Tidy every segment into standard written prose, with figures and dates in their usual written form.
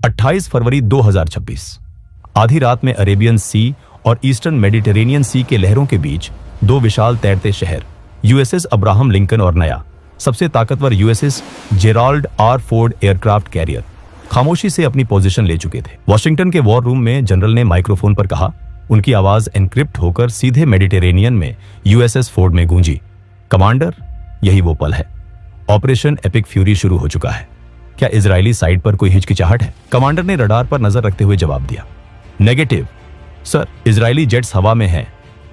28 फरवरी 2026 आधी रात में अरेबियन सी और ईस्टर्न मेडिटेरेनियन सी के लहरों के बीच दो विशाल तैरते शहर यूएसएस अब्राहम लिंकन और नया सबसे ताकतवर USS Gerald R Ford aircraft carrier खामोशी से अपनी पोजीशन ले चुके थे। वॉशिंगटन के वॉर रूम में जनरल ने माइक्रोफोन पर कहा। उनकी आवाज एनक्रिप्ट होकर सीधे मेडिटेरेनियन में यूएसएस फोर्ड में गूंजी। कमांडर, यही वो पल है। ऑपरेशन एपिक फ्यूरी शुरू हो चुका है। क्या इजरायली साइड पर कोई हिचकिचाहट है? कमांडर ने रडार पर नजर रखते हुए जवाब दिया। नेगेटिव सर, इजरायली जेट्स हवा में हैं।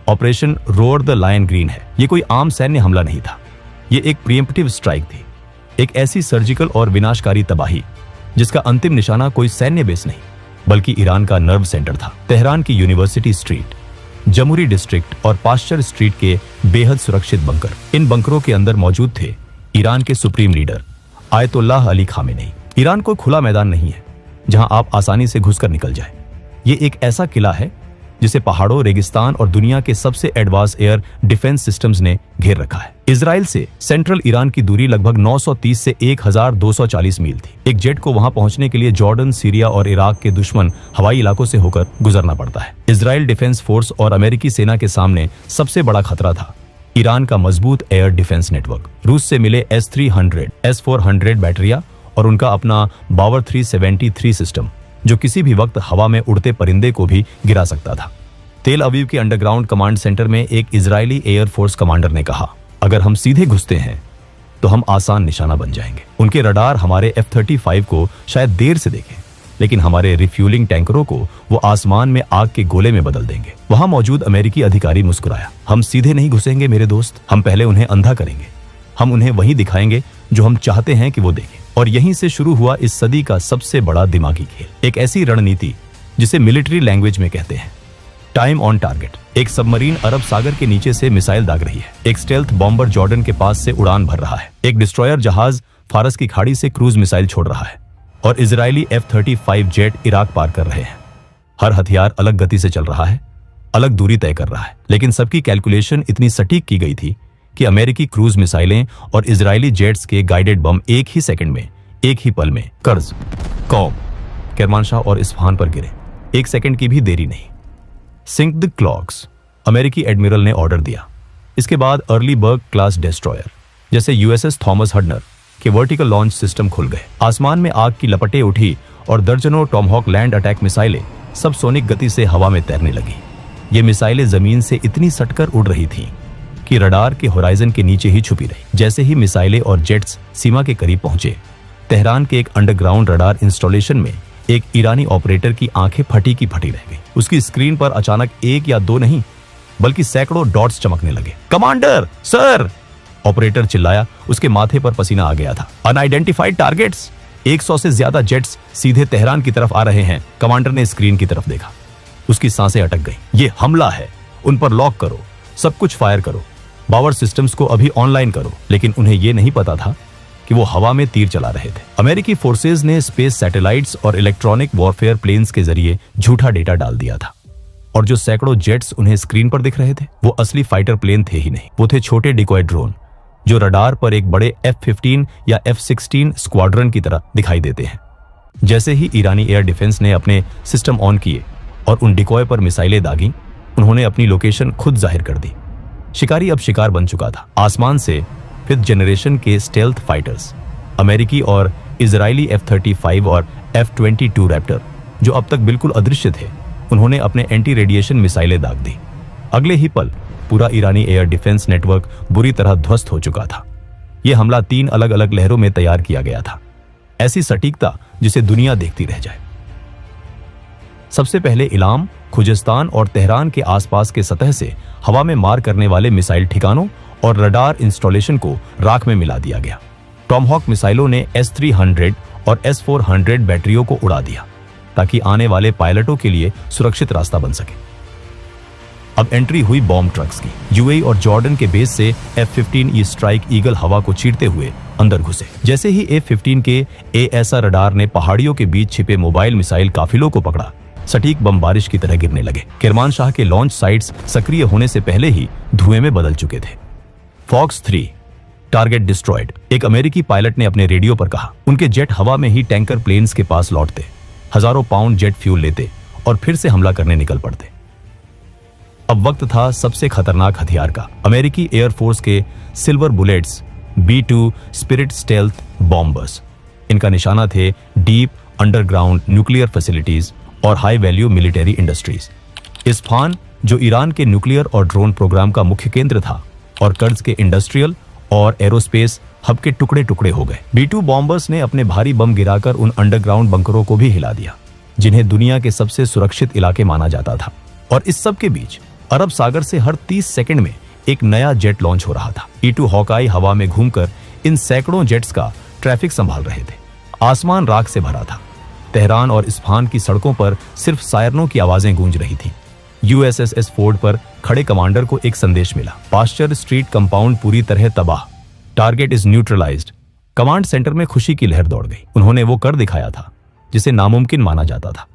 Operation roar the lion green है। ये कोई आम सैन्य हमला नहीं था। ये एक प्रीएम्प्टिव स्ट्राइक थी, एक ऐसी सर्जिकल और विनाशकारी तबाही जिसका अंतिम निशाना कोई सैन्य बेस नहीं बल्कि ईरान का नर्व सेंटर था। तेहरान की यूनिवर्सिटी स्ट्रीट, जमूरी डिस्ट्रिक्ट और पास्चर स्ट्रीट के बेहद सुरक्षित बंकर। इन बंकरों के अंदर मौजूद थे ईरान के supreme leader Ayatollah Ali Khamenei. Iran कोई खुला मैदान नहीं है जहां आप आसानी से घुसकर निकल जाए। ये एक ऐसा किला है जिसे पहाड़ों, रेगिस्तान और दुनिया के सबसे एडवांस एयर डिफेंस सिस्टम्स ने घेर रखा है। इजराइल से सेंट्रल ईरान की दूरी लगभग 930 से 1240 मील थी। एक जेट को वहां पहुंचने के लिए जॉर्डन, सीरिया और इराक के दुश्मन हवाई इलाकों से होकर गुजरना पड़ता है। इजराइल डिफेंस फोर्स और अमेरिकी सेना के सामने सबसे बड़ा खतरा था ईरान का मजबूत एयर डिफेंस नेटवर्क। रूस से मिले S-300, S-400 बैटरिया और उनका अपना बावर 373 सिस्टम जो किसी भी वक्त हवा में उड़ते परिंदे को भी गिरा सकता था। तेल अवीव के अंडरग्राउंड कमांड सेंटर में एक इजरायली एयरफोर्स कमांडर ने कहा, अगर हम सीधे घुसते हैं तो हम आसान निशाना बन जाएंगे। उनके रडार हमारे F-35 को शायद देर से देखें, लेकिन हमारे रिफ्यूलिंग टैंकरों को वो आसमान में आग के गोले में बदल देंगे। वहां मौजूद अमेरिकी अधिकारी मुस्कुराया। हम सीधे नहीं घुसेंगे मेरे दोस्त, हम पहले उन्हें अंधा करेंगे। हम उन्हें वही दिखाएंगे जो हम चाहते हैं कि वो देखें। और यहीं से शुरू हुआ इस सदी का सबसे बड़ा दिमागी खेल, एक ऐसी रणनीति जिसे मिलिट्री लैंग्वेज में कहते हैं टाइम ऑन टारगेट। एक सबमरीन अरब सागर के नीचे से मिसाइल दाग रही है। एक स्टेल्थ बॉम्बर जॉर्डन के पास से उड़ान भर रहा है। एक डिस्ट्रॉयर जहाज फारस की खाड़ी से क्रूज मिसाइल छोड़ रहा है और इजरायली F-35 जेट इराक पार कर रहे हैं। हर हथियार अलग गति से चल रहा है, अलग दूरी तय कर रहा है, लेकिन सबकी कैलकुलेशन इतनी सटीक की गई थी कि अमेरिकी क्रूज मिसाइलें और इजरायली जेट्स के गाइडेड बम एक ही सेकंड में, एक ही पल में कर्ज, कौम, केरमानशाह और इस्फहान पर गिरे। एक सेकंड की भी देरी नहीं। सिंक द क्लॉक्स, अमेरिकी एडमिरल ने ऑर्डर दिया। इसके बाद अर्ली बर्ग क्लास डेस्ट्रॉयर जैसे USS थॉमस हडनर के वर्टिकल लॉन्च सिस्टम खुल गए। आसमान में आग की लपटें उठी और दर्जनों टॉमहॉक लैंड अटैक मिसाइलें सब सोनिक गति से हवा में तैरने लगी। ये मिसाइलें जमीन से इतनी सटकर उड़ रही थीं कि रडार के होराइजन के नीचे ही छुपी रही। जैसे ही मिसाइलें और जेट्स सीमा के करीब पहुंचे, तेहरान के एक अंडरग्राउंड रडार इंस्टॉलेशन में एक ईरानी ऑपरेटर की आंखें फटी की फटी रह गई। उसकी स्क्रीन पर अचानक एक या दो नहीं बल्कि सैकड़ों डॉट्स चमकने लगे। कमांडर सर, ऑपरेटर चिल्लाया। उसके माथे पर पसीना आ गया था। अनआइडेंटिफाइड टारगेट्स, 100 से ज्यादा जेट्स सीधे तेहरान की तरफ आ रहे हैं। कमांडर ने स्क्रीन की तरफ देखा। उसकी सांसें अटक गई। ये हमला है, उन पर लॉक करो, सब कुछ फायर करो, पावर सिस्टम्स को अभी ऑनलाइन करो। लेकिन उन्हें यह नहीं पता था कि वो हवा में तीर चला रहे थे। अमेरिकी फोर्सेज ने स्पेस सैटेलाइट्स और इलेक्ट्रॉनिक वॉरफेयर प्लेन्स के जरिए झूठा डेटा डाल दिया था और जो सैकड़ों जेट्स उन्हें स्क्रीन पर दिख रहे थे वो असली फाइटर प्लेन थे ही नहीं। वो थे छोटे डिकॉय ड्रोन जो रडार पर एक बड़े F-15 या F-16 स्क्वाड्रन की तरह दिखाई देते हैं। जैसे ही ईरानी एयर डिफेंस ने अपने सिस्टम ऑन किए और उन डिकॉय पर मिसाइलें दागी, उन्होंने अपनी लोकेशन खुद जाहिर कर दी। शिकारी अब शिकार बन चुका था। आसमान से 5th जनरेशन के स्टेल्थ फाइटर्स, अमेरिकी और इजरायली F-35 और F-22 रैप्टर जो अब तक बिल्कुल अदृश्य थे, उन्होंने अपने एंटी रेडिएशन मिसाइलें दाग दी। अगले ही पल पूरा ईरानी एयर डिफेंस नेटवर्क बुरी तरह ध्वस्त हो चुका था। यह हमला 3 अलग अलग लहरों में तैयार किया गया था, ऐसी सटीकता जिसे दुनिया देखती रह जाए। सबसे पहले इलाम, खुजस्तान और तेहरान के आसपास के सतह से हवा में मार करने वाले मिसाइल ठिकानों और रडार इंस्टॉलेशन को राख में मिला दिया गया। टॉमहॉक मिसाइलों ने S-300 और S-400 बैटरियों को उड़ा दिया ताकि आने वाले पायलटों के लिए सुरक्षित रास्ता बन सके। अब एंट्री हुई बॉम्ब ट्रक्स की। यूएई और जॉर्डन के बेस से F-15E स्ट्राइक ईगल हवा को चीरते हुए अंदर घुसे। जैसे ही F-15 के AESA रडार ने पहाड़ियों के बीच छिपे मोबाइल मिसाइल काफिलों को पकड़ा, सटीक बम बारिश की तरह गिरने लगे। किरमानशाह के लॉन्च साइट्स सक्रिय होने से पहले ही धुएं में बदल चुके थे। फॉक्स 3 टारगेट डिस्ट्रॉयड, एक अमेरिकी पायलट ने अपने रेडियो पर कहा। उनके जेट हवा में ही टैंकर प्लेन्स के पास लौटते। हजारों पाउंड जेट फ्यूल लेते और फिर से हमला करने निकल पड़ते। अब वक्त था सबसे खतरनाक हथियार का। अमेरिकी एयरफोर्स के silver bullets B-2 spirit stealth bombers. इनका निशाना थे डीप अंडरग्राउंड न्यूक्लियर फैसिलिटीज और high value military industries. Isfahan, जो ईरान के न्यूक्लियर और ड्रोन प्रोग्राम का मुख्य केंद्र था, और कर्ज के इंडस्ट्रियल और एरोस्पेस हब के टुकड़े टुकड़े हो गए। B-2 बॉम्बर्स ने अपने भारी बम गिराकर उन अंडरग्राउंड बंकरों को भी हिला दिया, जिन्हें दुनिया के सबसे सुरक्षित इलाके माना जाता था। और इस सब के बीच अरब सागर से हर 30 सेकंड में एक नया जेट लॉन्च हो रहा था। E-2 हॉकाई हवा में घूमकर इन सैकड़ों जेट्स का ट्रैफिक संभाल रहे थे। आसमान राख से भरा था। तेहरान और इस्फहान की सड़कों पर सिर्फ सायरनों की आवाजें गूंज रही थी। USS फोर्ड पर खड़े कमांडर को एक संदेश मिला। पास्चर स्ट्रीट कंपाउंड पूरी तरह तबाह, target is neutralised. Command centre में खुशी की लहर दौड़ गई। उन्होंने वो कर दिखाया था जिसे नामुमकिन माना जाता था।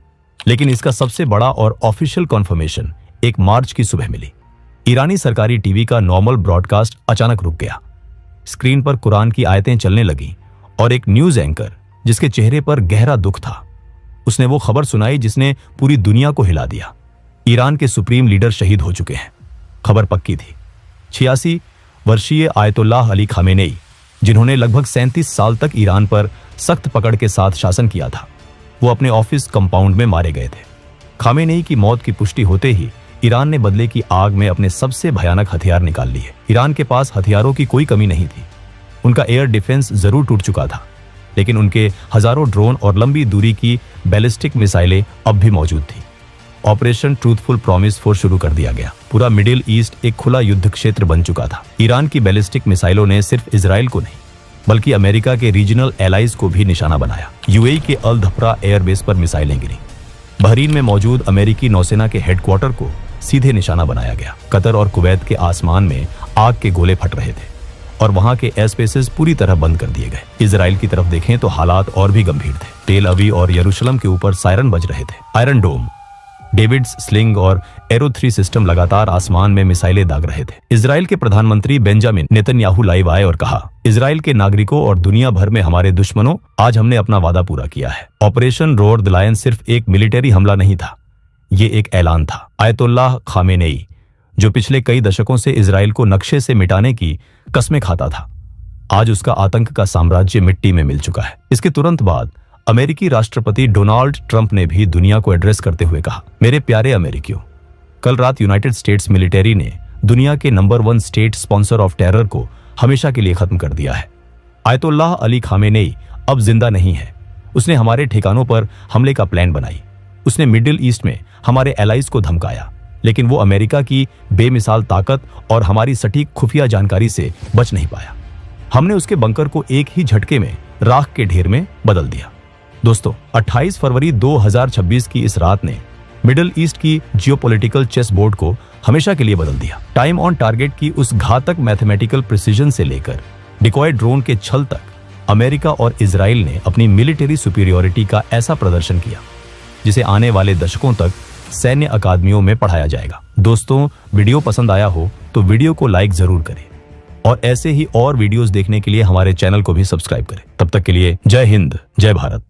लेकिन इसका सबसे बड़ा और ऑफिशियल कॉन्फर्मेशन एक मार्च की सुबह मिली। ईरानी सरकारी टीवी का नॉर्मल ब्रॉडकास्ट अचानक रुक गया। स्क्रीन पर कुरान की आयतें चलने लगी और एक न्यूज एंकर, जिसके चेहरे पर गहरा दुख था, उसने वो खबर सुनाई जिसने पूरी दुनिया को हिला दिया। ईरान के सुप्रीम लीडर शहीद हो चुके हैं। खबर पक्की थी। 86 वर्षीय आयतुल्लाह अली खामेनेई, जिन्होंने लगभग 37 साल तक ईरान पर सख्त पकड़ के साथ शासन किया था, वो अपने ऑफिस कंपाउंड में मारे गए थे। खामेनेई की मौत की पुष्टि होते ही ईरान ने बदले की आग में अपने सबसे भयानक हथियार निकाल लिए। ईरान के पास हथियारों की कोई कमी नहीं थी। उनका एयर डिफेंस जरूर टूट चुका था, लेकिन उनके हजारों ड्रोन और लंबी दूरी की बैलिस्टिक मिसाइलें अब भी मौजूद थी। ऑपरेशन ट्रूथफुल प्रॉमिस 4 शुरू कर दिया गया। पूरा मिडिल ईस्ट एक खुला युद्ध क्षेत्र बन चुका था। ईरान की बैलिस्टिक मिसाइलों ने सिर्फ इजराइल को नहीं, बल्कि अमेरिका के रीजनल एलाइज को भी निशाना बनाया। UAE के अल धफ्रा एयरबेस पर मिसाइलें गिरी। बहरीन में मौजूद अमेरिकी नौसेना के हेडक्वार्टर को सीधे निशाना बनाया गया। कतर और कुवैत के आसमान में आग के गोले फट रहे थे और वहां के एयरस्पेसेस पूरी तरह बंद कर दिए गए। इजराइल की तरफ देखें तो हालात और भी गंभीर थे। टेल अवीव और यरूशलेम के ऊपर सायरन बज रहे थे। आयरन डोम, डेविड्स स्लिंग और एरो 3 सिस्टम लगातार आसमान में मिसाइलें दाग रहे थे। इजराइल के प्रधानमंत्री बेंजामिन नेतन्याहू लाइव आए और कहा, इजराइल के नागरिकों और दुनिया भर में हमारे दुश्मनों, आज हमने अपना वादा पूरा किया है। ऑपरेशन रोअर द लायन सिर्फ एक मिलिट्री हमला नहीं था, ये एक ऐलान था। आयतुल्लाह खामेनेई, जो पिछले कई दशकों से इजराइल को नक्शे से मिटाने की कस्में खाता था, आज उसका आतंक का साम्राज्य मिट्टी में मिल चुका है। इसके तुरंत बाद अमेरिकी राष्ट्रपति डोनाल्ड ट्रंप ने भी दुनिया को एड्रेस करते हुए कहा, मेरे प्यारे अमेरिकियों, कल रात यूनाइटेड स्टेट्स मिलिट्री ने दुनिया के number 1 state sponsor of terror को हमेशा के लिए खत्म कर दिया है। आयतुल्लाह अली खामेनेई अब जिंदा नहीं है। उसने हमारे ठिकानों पर हमले का प्लान बनाई। उसने मिडिल ईस्ट में हमारे एलाइज को धमकाया, लेकिन वो अमेरिका की बेमिसाल ताकत और हमारी सटीक खुफिया जानकारी से बच नहीं पाया। हमने उसके बंकर को एक ही झटके में राख के ढेर में बदल दिया। दोस्तों, 28 फरवरी 2026 की इस रात ने मिडिल ईस्ट की जियोपॉलिटिकल चेस बोर्ड को हमेशा के लिए बदल दिया। टाइम ऑन टारगेट की उस घातक मैथमेटिकल प्रिसीजन से लेकर डिकॉय ड्रोन के छल तक, अमेरिका और इजराइल ने अपनी मिलिट्री सुपीरियरिटी का ऐसा प्रदर्शन किया जिसे आने वाले दशकों तक सैन्य अकादमियों में पढ़ाया जाएगा। दोस्तों, वीडियो पसंद आया हो तो वीडियो को लाइक जरूर करें और ऐसे ही और वीडियोस देखने के लिए हमारे चैनल को भी सब्सक्राइब करें। तब तक के लिए जय हिंद, जय भारत।